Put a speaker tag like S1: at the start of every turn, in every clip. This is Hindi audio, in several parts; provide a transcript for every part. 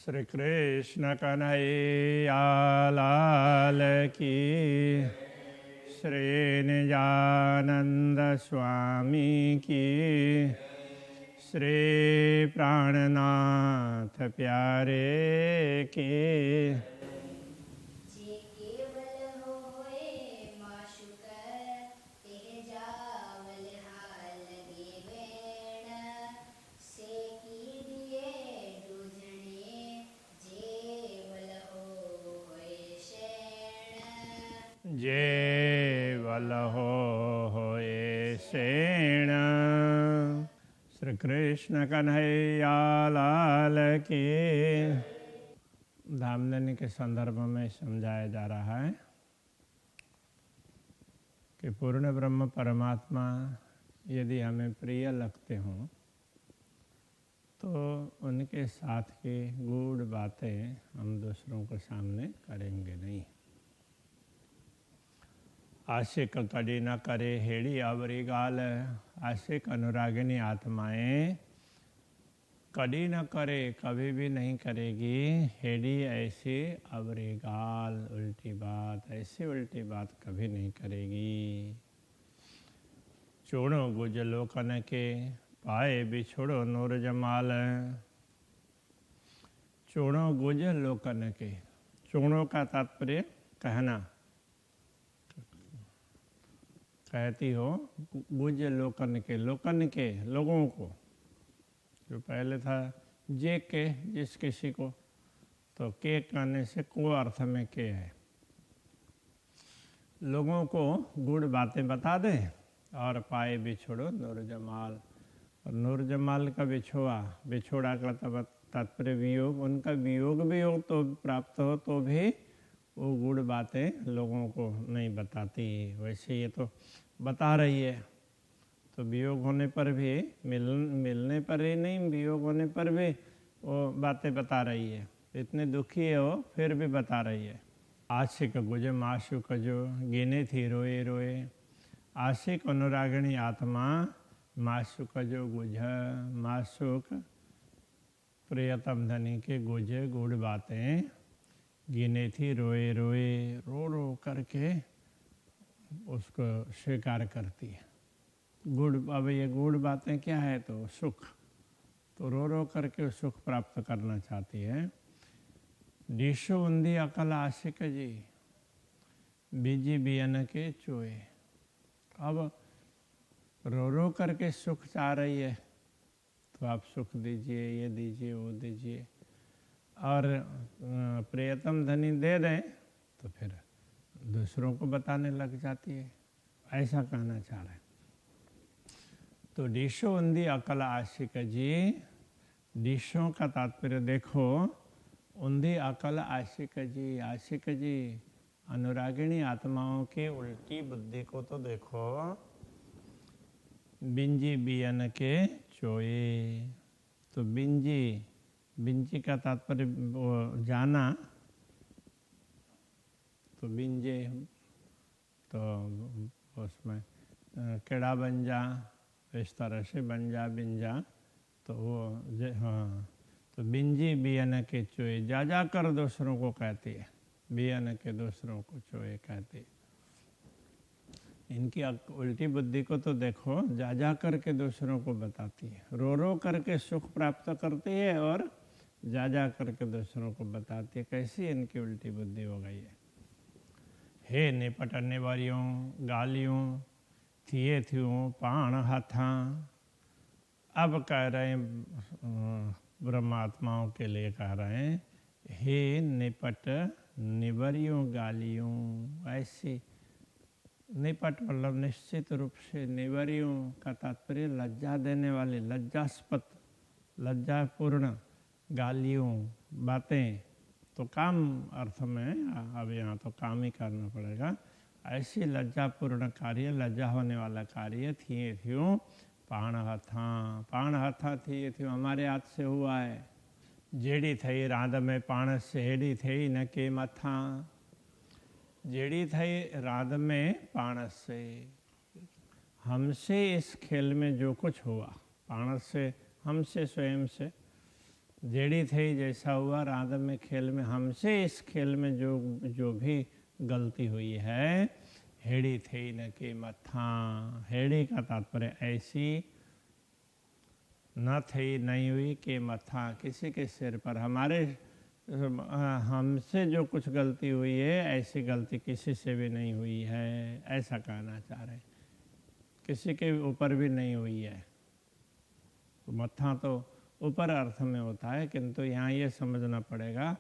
S1: श्री कृष्ण कन्हैया लाल की, श्री निजानंद स्वामी की, श्री प्राणनाथ प्यारे की। जे वल होए सेण। श्री कृष्ण कन्हैया लाल की। धामधनी के संदर्भ में समझाया जा रहा है कि पूर्ण ब्रह्म परमात्मा यदि हमें प्रिय लगते हों तो उनके साथ की गूढ़ बातें हम दूसरों के सामने करेंगे नहीं। आशिक कड़ी न करे हेड़ी आवरी गाल। आशिक अनुरागिनी आत्माएं कड़ी न करे, कभी भी नहीं करेगी हेड़ी ऐसी आवरी गाल, उल्टी बात, ऐसी उल्टी बात कभी नहीं करेगी। चूड़ो गुज लोकन के पाए बिछोड़ो नूर जमाल। चूड़ो गुज लोकन के, चूड़ों का तात्पर्य कहना, कहती हो गुज लोकन के, लोकन के लोगों को। जो पहले था जे के, जिस किसी को, तो के कहने से को अर्थ में के है। लोगों को गुड़ बातें बता दे और पाए बिछोड़ो नूर जमाल। और नूर जमाल का बिछोड़ा का तात्पर्य वियोग। उनका वियोग भी हो तो प्राप्त हो तो भी वो गुड़ बातें लोगों को नहीं बताती। वैसे ये तो बता रही है, तो वियोग होने पर भी, मिलने पर ही नहीं, वियोग होने पर भी वो बातें बता रही है। इतने दुखी है वो, फिर भी बता रही है। आशिक गुज माशुक जो गिने थी रोए रोए। आशिक अनुरागिणी आत्मा माशुक जो गुज, माशुक प्रियतम धनी के गुज गुड़ बातें गिने थी रोए रोए, रो रो करके उसको स्वीकार करती है। गुड़, अब ये गुड़ बातें क्या है, तो सुख, तो रो रो करके सुख प्राप्त करना चाहती है। डिशो उन्दी अकल आशिक जी, बीजी बियन के चोए। अब रो रो करके सुख चाह रही है, तो आप सुख दीजिए, ये दीजिए, वो दीजिए, और प्रियतम धनी दे दें तो फिर दूसरों को बताने लग जाती है। ऐसा कहना चाह रहे हैं। तो डिशो उन्दी अकल आशिक जी, डिशों का तात्पर्य देखो, उन्दी अकल आशिक जी। आशिक जी अनुरागिणी आत्माओं के उल्टी बुद्धि को तो देखो। बिंजी बियन के चोए, तो बिंजी का तात्पर्य जाना, तो बिंजे तो उसमें केड़ा बन जा, इस तरह से बन जा, बिंजा, तो वो हाँ, तो बिंजी बियन के चोए, जा जा कर दूसरों को कहती है, बियन के दूसरों को चोए कहती है। इनकी उल्टी बुद्धि को तो देखो, जा जा करके दूसरों को बताती है। रो रो करके सुख प्राप्त करती है और जा जा करके दूसरों को बताती है। कैसी इनकी उल्टी बुद्धि हो गई है। हे निपटने वारियों गालियों थिए थियों पाण हाथा। अब कह रहे हैं ब्रह्मात्माओं के लिए कह रहे हैं, हे निपट निवरियों गालियों। ऐसी निपट मतलब निश्चित रूप से, निवरियों का तात्पर्य लज्जा देने वाली, लज्जास्पद, लज्जापूर्ण गालियों, बातें, तो काम अर्थ में, अब यहाँ तो काम ही करना पड़ेगा। ऐसी लज्जापूर्ण कार्य, लज्जा होने वाला कार्य थिए थ्यों पाण हथा। पाण हथा थिए थ्यों हमारे हाथ से हुआ है। जेड़ी थई रांध में पाण से हेड़ी थई न के मथा। जेड़ी थई रांध में पाण से, हमसे इस खेल में जो कुछ हुआ, पाण से हमसे, स्वयं से, जेड़ी थे जैसा हुआ राधा में खेल में, हमसे इस खेल में जो जो भी गलती हुई है, हेड़ी थे न के मथा। हेड़ी का तात्पर्य ऐसी न थी नहीं हुई के मथा, किसी के सिर पर। हमारे हमसे जो कुछ गलती हुई है, ऐसी गलती किसी से भी नहीं हुई है, ऐसा कहना चाह रहे। किसी के ऊपर भी नहीं हुई है। तो मत्था तो ऊपर अर्थ में होता है, किंतु यहाँ ये समझना पड़ेगा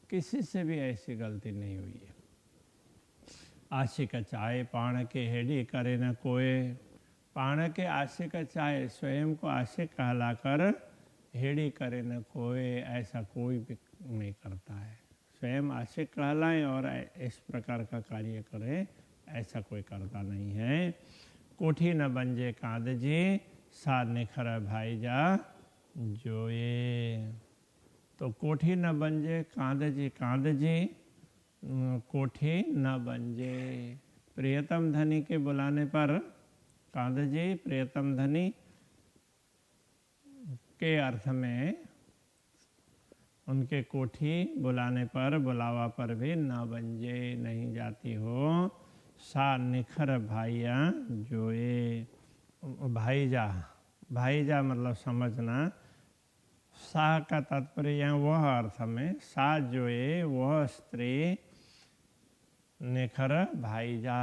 S1: किसी से भी ऐसी गलती नहीं हुई है। आशिक चाहे पाण के हेडी करे न कोय। पाण के आशिक चाहे, स्वयं को आशिक कहलाकर हेड़ी करे न कोय, ऐसा कोई भी नहीं करता है। स्वयं आशिक कहलाए और इस प्रकार का कार्य करे, ऐसा कोई करता नहीं है। कोठी न बंजे कांद जी, सा निखर भाई जा जोए। तो कोठी न बंजे कांद जी, कांद जी कोठी न बंजे। प्रियतम धनी के बुलाने पर कांद जी प्रियतम धनी के अर्थ में उनके कोठी बुलाने पर, बुलावा पर भी न बंजे नहीं जाती हो। सा निखर भाइया जोए। भाईजा, भाईजा मतलब समझना। सा का तात्पर्य यहाँ वह अर्थ में, सा जोए वह स्त्री, निखर भाईजा।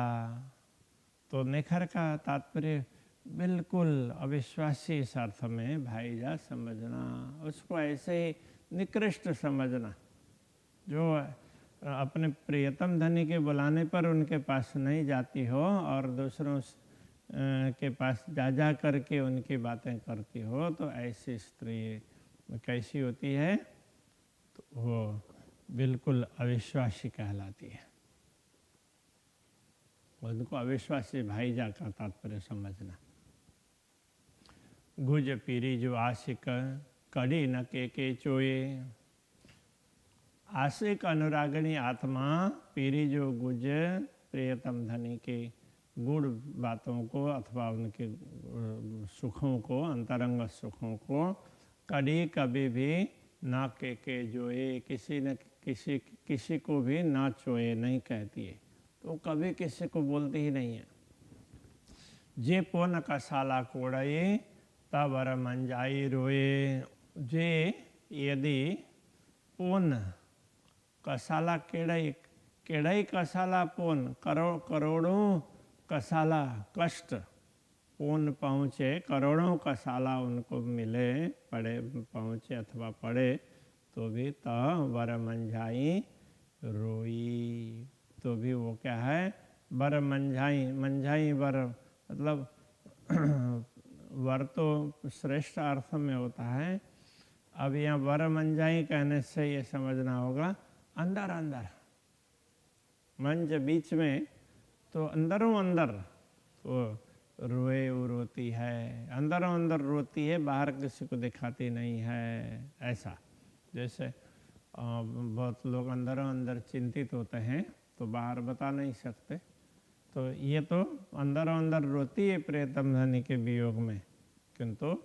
S1: तो निखर का तात्पर्य बिल्कुल अविश्वासी इस अर्थ में भाईजा समझना, उसको ऐसे ही निकृष्ट समझना। जो अपने प्रियतम धनी के बुलाने पर उनके पास नहीं जाती हो और दूसरों के पास जा जा करके उनकी बातें करती हो, तो ऐसी स्त्री कैसी होती है? तो वो बिल्कुल अविश्वासी कहलाती है। उनको अविश्वासी भाईजा का तात्पर्य समझना। गुज पीरी जो आशिक कड़ी न के चोए। आशिक अनुरागणी आत्मा पीरी जो गुज प्रियतम धनी के गुण बातों को अथवा उनके सुखों को, अंतरंग सुखों को कड़ी कभी भी ना के जोए, किसी न किसी को भी ना चोए नहीं कहती है। तो कभी किसी को बोलती ही नहीं है। जे पोन का साला कोड़े तबर मंजाई रोए। जे यदि पोन कसाला केड़ई, केड़ई कसाला पोन, करोड़ों कसाला कष्ट पोन पहुँचे, करोड़ों कसाला उनको मिले, पड़े पहुँचे अथवा पड़े, तो भी त वर मंझाई रोई। तो भी वो क्या है? वर मंझाई। मंझाई वर मतलब वर तो श्रेष्ठ अर्थ में होता है। अब यहाँ वर मंझाई कहने से ये समझना होगा अंदर अंदर, मंज बीच में, तो अंदरों अंदर तो रोए वो रोती है, अंदरों अंदर रोती है, बाहर किसी को दिखाती नहीं है। ऐसा जैसे बहुत लोग अंदरों अंदर चिंतित होते हैं तो बाहर बता नहीं सकते, तो ये तो अंदरों अंदर रोती है प्रियतम धनी के वियोग में, किंतु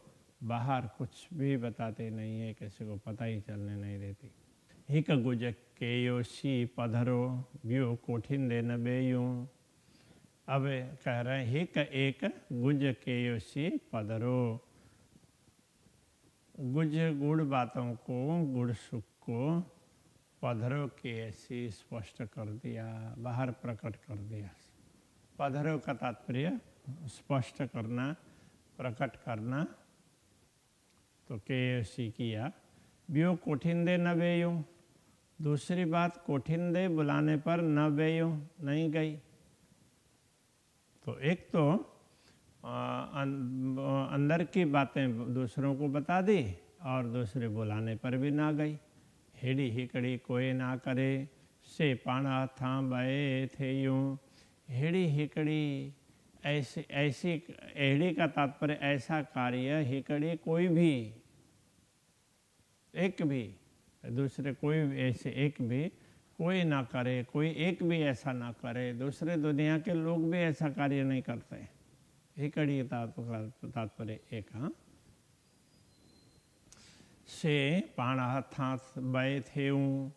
S1: बाहर कुछ भी बताते नहीं है, किसी को पता ही चलने नहीं देती। हिक गुज के योशी पधरो व्यो कोठिन दे न बेयूं। अब कह रहे हैं हिक एक गुज के योशी पधरो। गुज गुड़ बातों को, गुड़ सुख को पधरो के ऐसी स्पष्ट कर दिया, बाहर प्रकट कर दिया। पधरो का तात्पर्य स्पष्ट करना, प्रकट करना। तो के किया। व्यो कोठिन दे न बेयूं। दूसरी बात, कोठिन दे बुलाने पर न बेयूं, नहीं गई। तो एक तो अंदर की बातें दूसरों को बता दी और दूसरे बुलाने पर भी ना गई। हेड़ी हिकड़ी कोई ना करे, से पाना था बए थे यूं। हेड़ी हिकड़ी ऐसी ऐसी, हेड़ी का तात्पर्य ऐसा कार्य, हिकड़ी कोई भी, एक भी, दूसरे कोई ऐसे एक भी कोई ना करे, कोई एक भी ऐसा ना करे, दूसरे दुनिया के लोग भी ऐसा कार्य नहीं करते। हिकड़ी तात्पर्य एक। हाँ, से पाण हथां बय थेऊं,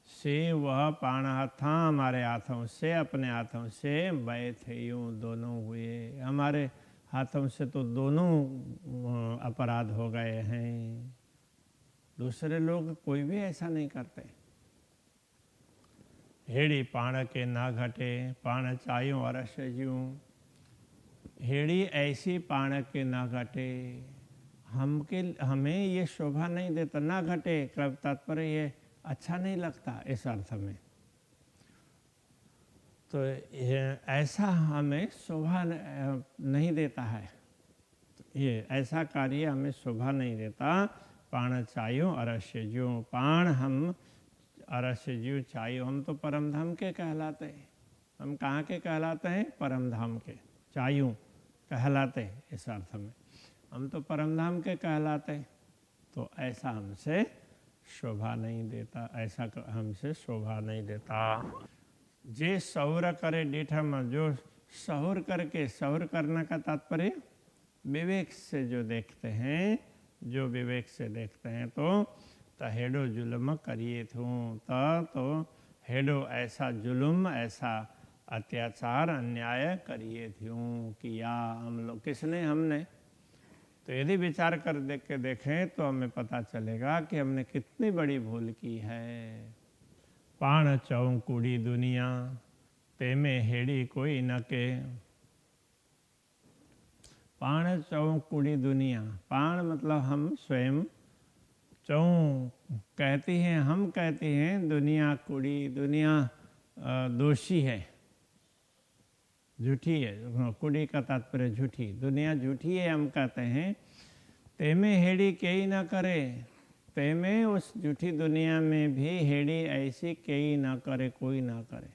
S1: से वह पाण हथां हमारे हाथों से, अपने हाथों से, बय थेऊं दोनों हुए, हमारे हाथों से तो दोनों अपराध हो गए हैं। दूसरे लोग कोई भी ऐसा नहीं करते। हेड़ी पाण के ना घटे, पाण चायूं अरस ज्यूं, हेड़ी ऐसी पाण के ना घटे, हमें ये शोभा नहीं देता। ना घटे कब तात्पर्य ये अच्छा नहीं लगता इस अर्थ में। तो ऐसा हमें शोभा नहीं देता है, ये ऐसा कार्य हमें शोभा नहीं देता। पाण चायो अरस्य ज्यो, पाण हम अरस्य ज्यो चायो, हम तो परम धाम के कहलाते हैं। हम कहाँ के कहलाते हैं? परम धाम के। चायूं कहलाते हैं इस अर्थ में, हम तो परम धाम के कहलाते हैं। तो ऐसा हमसे शोभा नहीं देता, ऐसा हमसे शोभा नहीं देता। जे सहुर करे डिठम, जो सहुर करके, सहुर करने का तात्पर्य विवेक से जो देखते हैं, जो विवेक से देखते हैं, तो हेडो जुल्म करिए थूं, तो हेडो ऐसा जुल्म, ऐसा अत्याचार अन्याय करिए थूं, किया हम लोग, किसने? हमने। तो यदि विचार कर देखें तो हमें पता चलेगा कि हमने कितनी बड़ी भूल की है। पाण चौं कूड़ी दुनिया, ते में हेड़ी कोई न के, पाण चौं कूड़ी दुनिया, पाण मतलब हम स्वयं, चौं कहती हैं, हम कहते हैं दुनिया कूड़ी, दुनिया दोषी है, झूठी है। कूड़ी का तात्पर्य झूठी, दुनिया झूठी है हम कहते हैं। ते में हेड़ी कई ना करे, ते में उस झूठी दुनिया में भी हेड़ी ऐसी कई ना करे, कोई ना करे।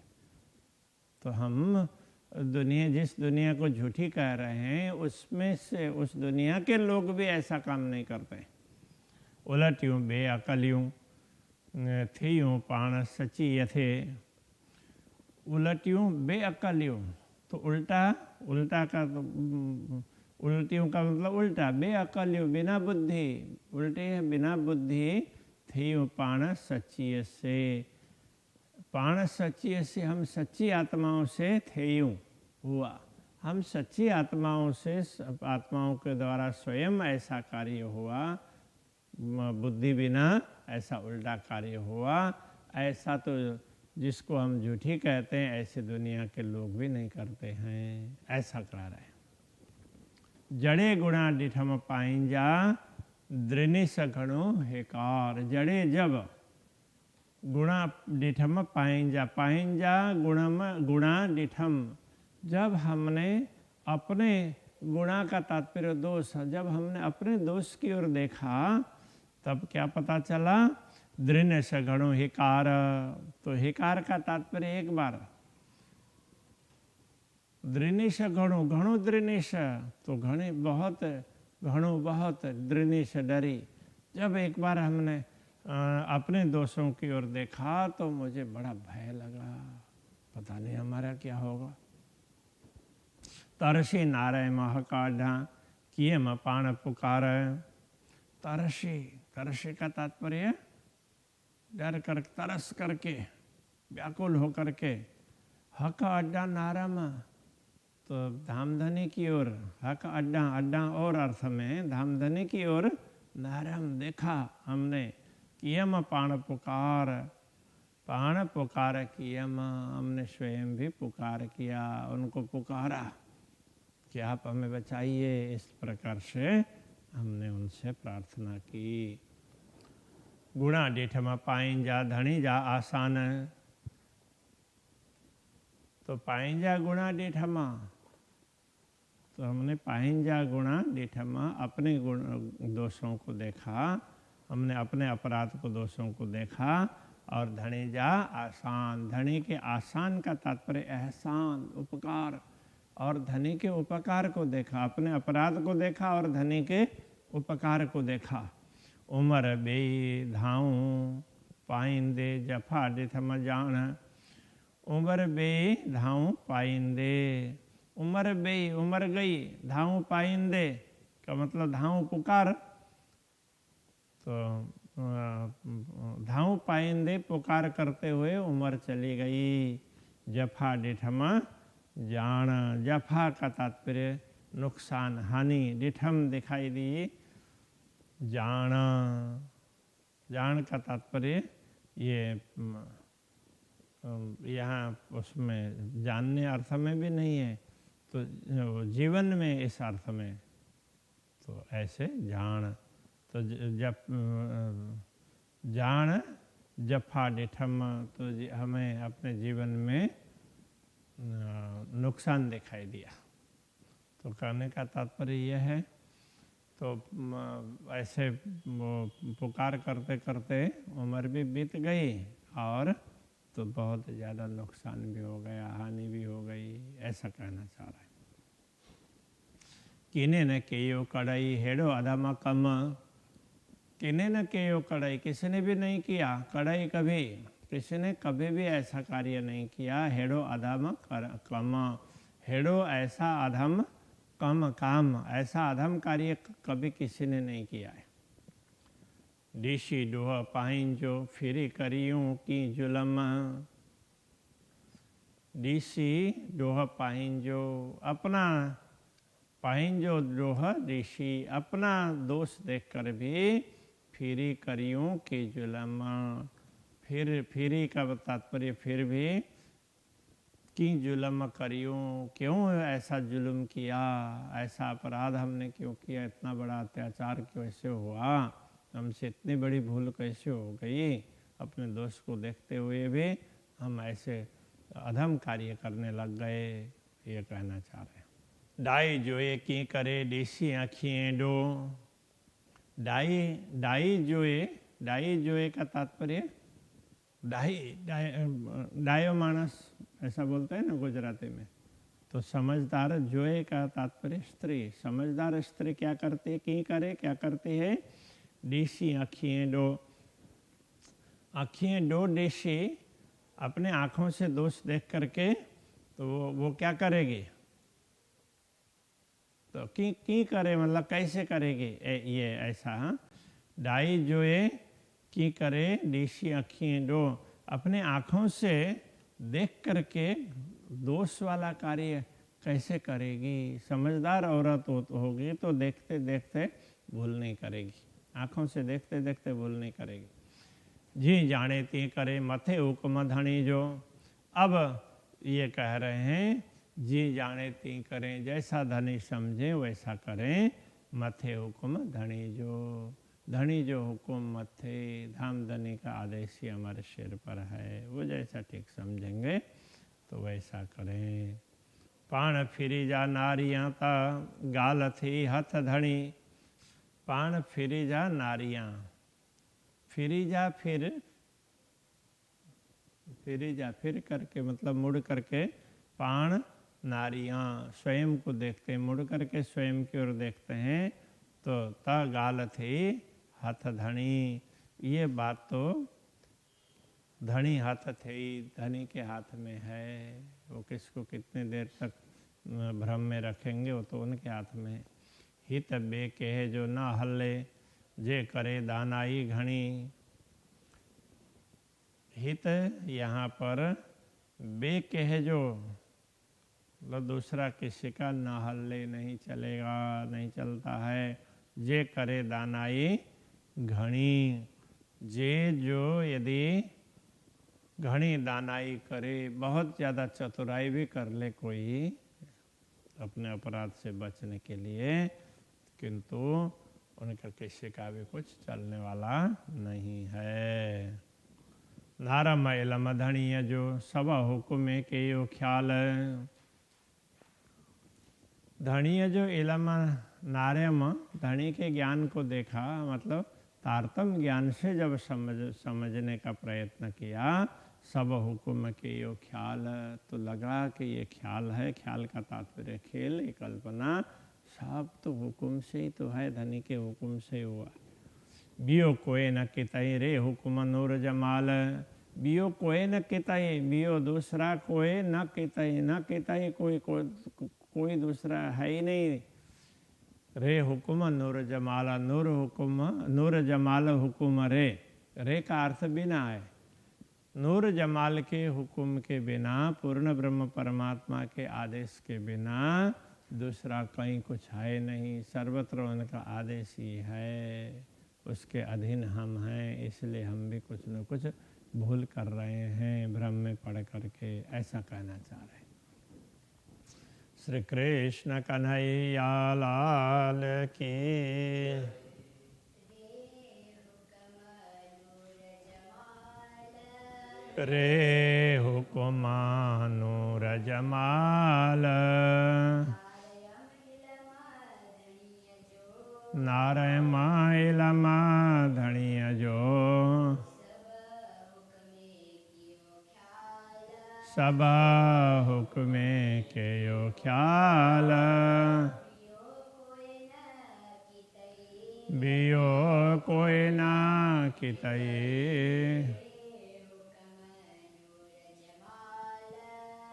S1: तो हम दुनिया, जिस दुनिया को झूठी कह रहे हैं, उसमें से उस दुनिया के लोग भी ऐसा काम नहीं करते। उलटियूं बेअकलियूं थियूं पाण सची यथे, उलटियूं बेअकलियूं, तो उल्टा, उल्टा का तो उल्टियों का मतलब उल्टा, बेअकलियों बिना बुद्धि, उल्टे है बिना बुद्धि, थियूं पाण सच्ची से, पाण सच्ची से हम सच्ची आत्माओं से थेयूं हुआ, हम सच्ची आत्माओं से, आत्माओं के द्वारा स्वयं ऐसा कार्य हुआ, बुद्धि बिना ऐसा उल्टा कार्य हुआ। ऐसा तो जिसको हम झूठी कहते हैं, ऐसे दुनिया के लोग भी नहीं करते हैं, ऐसा कह रहे हैं। जड़े गुणा डिठम पाइंजा, दृनिस घणो हेकार, जड़े जब गुणा डिठम पाइंजा, पाइंजा गुणा डिठम, जब हमने अपने गुणा का तात्पर्य दोष, जब हमने अपने दोष की ओर देखा, तब क्या पता चला? दृनिस घणो हिकार, तो हिकार का तात्पर्य एक बार, दृनिश घणो, घणो दृनिश, तो घणे बहुत, घणो बहुत, दृनिश डरी। जब एक बार हमने अपने दोषों की ओर देखा तो मुझे बड़ा भय लगा, पता नहीं हमारा क्या होगा। तरसी नाराय महकाढ़ा, किए म पाण पुकार, तरसी, तरसी का तात्पर्य डर कर, तरस करके, व्याकुल होकर के, हक अड्डा नारम, तो धामधनी की ओर, हक अड्डा, अड्डा और अर्थ में धामधनी की ओर, नारम देखा हमने, कियम पाण पुकार, पाण पुकार कियम, हमने स्वयं भी पुकार किया, उनको पुकारा कि आप हमें बचाइए। इस प्रकार से हमने उनसे प्रार्थना की। गुणा डिठम पाइंजा, धनी जा आसान, तो पाइंजा गुणा डिठमा, तो हमने पाइंजा गुणा डिठमा, अपने गुण दोषों को देखा, हमने अपने अपराध को, दोषों को देखा। और धनी जा आसान, धनी के आसान का तात्पर्य एहसान, उपकार, और धनी के उपकार को देखा, अपने अपराध को देखा और धनी के उपकार को देखा। उमर बे धाऊं पाइंदे, जफा डिठम जान, उमर बे धाऊं पाइंदे, उमर बे, उमर गई, धाऊं पाइंदे का मतलब धाऊं पुकार, तो धाऊ पाइंदे पुकार करते हुए उम्र चली गई। जफा डिठमा जान, जफा का तात्पर्य नुकसान हानि, डिठम दिखाई दी, जान, जान का तात्पर्य ये यहाँ उसमें जानने अर्थ में भी नहीं है, तो जीवन में इस अर्थ में, तो ऐसे जान, तो जब जान जफा डिठम, तो हमें अपने जीवन में नुकसान दिखाई दिया। तो कहने का तात्पर्य यह है, तो ऐसे पुकार करते करते उम्र भी बीत गई और तो बहुत ज़्यादा नुकसान भी हो गया, हानि भी हो गई, ऐसा कहना चाह रहा है। किने न केयो कड़ाई हेड़ो अधमा कम, किने न केयो कड़ाई, किसी ने भी नहीं किया कड़ाई, कभी किसी ने कभी भी ऐसा कार्य नहीं किया। हेड़ो अधम कम, हेड़ो ऐसा अधम, कम काम, ऐसा अधम कार्य कभी किसी ने नहीं किया है। डिशी डोह पाइंजो फिरी करियूं की जुलम, डिशी डोह पाइंजो, अपना पाइंजो डोह ऋषि, अपना दोष देखकर भी फिरी करियूं की जुलम, फिर फिरी का तात्पर्य फिर भी, की जुलम करियूं, क्यों ऐसा जुल्म किया, ऐसा अपराध हमने क्यों किया, इतना बड़ा अत्याचार कैसे हुआ, हमसे इतनी बड़ी भूल कैसे हो गई, अपने दोस्त को देखते हुए भी हम ऐसे अधम कार्य करने लग गए, ये कहना चाह रहे हैं। डाई जोए की करे देसी आँखियाँ डो, डाई डाई जोए का तात्पर्य डायो मानस ऐसा बोलते हैं ना गुजराती में, तो समझदार जोए का तात्पर्य स्त्री, समझदार स्त्री क्या करती, की करे क्या करती है, देशी आँखियाँ डो, आँखियाँ डो देशी, अपने आँखों से दोष देख करके तो वो क्या करेगी, तो की करे मतलब कैसे करेगी, ये ऐसा। हाँ, डाई जोए की करे देशी आँखियाँ डो, अपने आँखों से देख करके दोष वाला कार्य कैसे करेगी। समझदार औरत होगी तो देखते देखते भूल नहीं करेगी, आँखों से देखते देखते भूल नहीं करेगी। जी जाने ती करे मथे हुक्म धनी जो, अब ये कह रहे हैं जी जाने ती करें, जैसा धनी समझे वैसा करें, मथे हुक्म धनी जो, धनी जो हुक्म मथे, धाम धनी का आदेश ही हमारे सिर पर है, वो जैसा ठीक समझेंगे तो वैसा करें। पाण फिरी जा नारियाँ ता गाल थी हथ धनी, पाण फिरी जा नारियाँ, फिरी जा फिर करके मतलब मुड़ करके, पाण नारियाँ स्वयं को देखते, मुड़ करके स्वयं की ओर देखते हैं, तो ता गाल थी हाथ धनी, ये बात तो धनी हाथ थे, धनी के हाथ में है, वो किसको कितने देर तक भ्रम में रखेंगे, वो तो उनके हाथ में है। हित बे कहे जो ना हल्ले, जे करे दानाई घनी, हित यहाँ पर बे कहे जो मतलब दूसरा किसी का ना हल्ले नहीं चलेगा, नहीं चलता है। जे करे दानाई घनी, जे जो यदि घनी दानाई करे, बहुत ज़्यादा चतुराई भी कर ले कोई अपने अपराध से बचने के लिए, किंतु उनका किसी का भी कुछ चलने वाला नहीं है। नारम इलम धनीय जो सब हुक्म के यो ख्याल, धनीय जो इलम नार्यम, धनी के ज्ञान को देखा, मतलब तारतम ज्ञान से जब समझने का प्रयत्न किया, सब हुक्म के यो ख्याल, तो लगा कि ये ख्याल है, ख्याल का तात्पर्य खेल, ये कल्पना, सब तो हुक्म से ही तो है, धनी के हुक्म से हुआ। बियो कोई न कितई रे हुक्म नूर जमाल, बियो कोई न कितई, बियो दूसरा कोई न कितई, न कितई कोई दूसरा है ही नहीं रे हुकुम नूर जमाला, नूर हुकुम नूर जमाल हुकुम रे का अर्थ बिना है। नूर जमाल के हुक्म के बिना, पूर्ण ब्रह्म परमात्मा के आदेश के बिना दूसरा कहीं कुछ है नहीं, सर्वत्र उनका आदेश ही है, उसके अधीन हम हैं, इसलिए हम भी कुछ न कुछ भूल कर रहे हैं, भ्रम में पड़ करके, ऐसा कहना चाह रहे हैं। श्री कृष्ण कन्हैया लाल की। रे हुकुमा नूर जमाल, नाराय माइलमा धनिय जो, सब हुक्मे के यो ख्याल, बियो कोई ना कितई,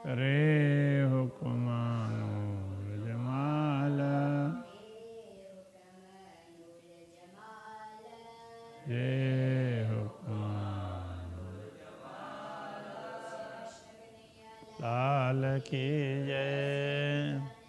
S1: रे हुक्मा नूर जमाल, ये हुक्मा लाल की जय।